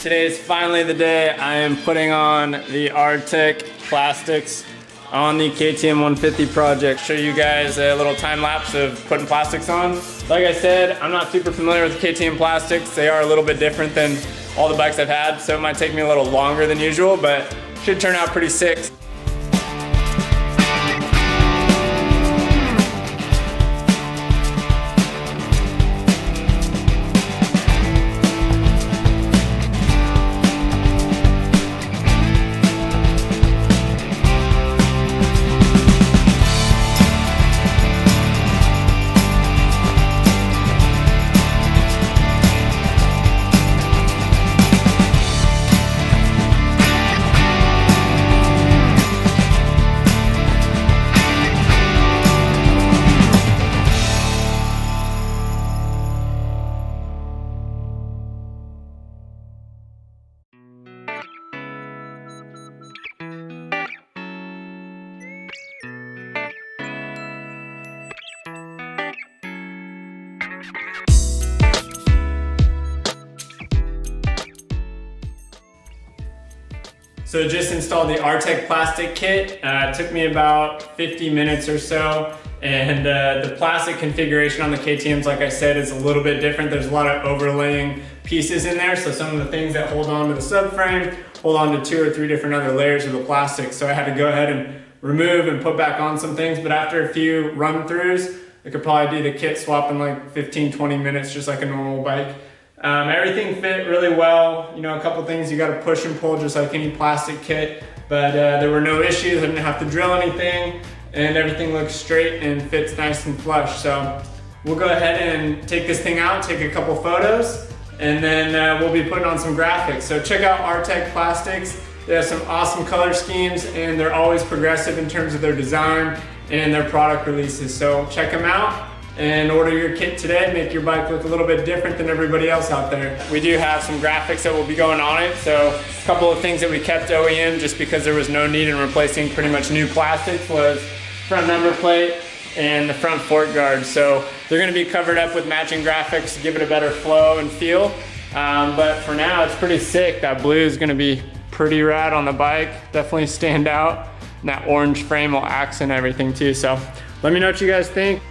Today is finally the day I am putting on the Arctic plastics on the KTM 150 project. Show you guys a little time lapse of putting plastics on. Like I said, I'm not super familiar with KTM plastics. They are a little bit different than all the bikes I've had, so it might take me a little longer than usual, but should turn out pretty sick. So just installed the Arctic plastic kit. It took me about 50 minutes or so. And the plastic configuration on the KTMs, like I said, is a little bit different. There's a lot of overlaying pieces in there. So some of the things that hold on to the subframe hold on to 2 or 3 different other layers of the plastic. So I had to go ahead and remove and put back on some things. But after a few run-throughs, I could probably do the kit swap in like 15, 20 minutes, just like a normal bike. Everything fit really well. You know, a couple things you got to push and pull just like any plastic kit, but there were no issues. I didn't have to drill anything, and everything looks straight and fits nice and flush. So we'll go ahead and take this thing out, take a couple photos, and then we'll be putting on some graphics. So check out Arctic Plastics. They have some awesome color schemes, and they're always progressive in terms of their design and their product releases. So check them out and order your kit today. Make your bike look a little bit different than everybody else out there. We do have some graphics that will be going on it. So a couple of things that we kept OEM just because there was no need in replacing pretty much new plastics was front number plate and the front fork guard. So they're gonna be covered up with matching graphics to give it a better flow and feel. But for now, it's pretty sick. That blue is gonna be pretty rad on the bike. Definitely stand out. And that orange frame will accent everything too. So let me know what you guys think.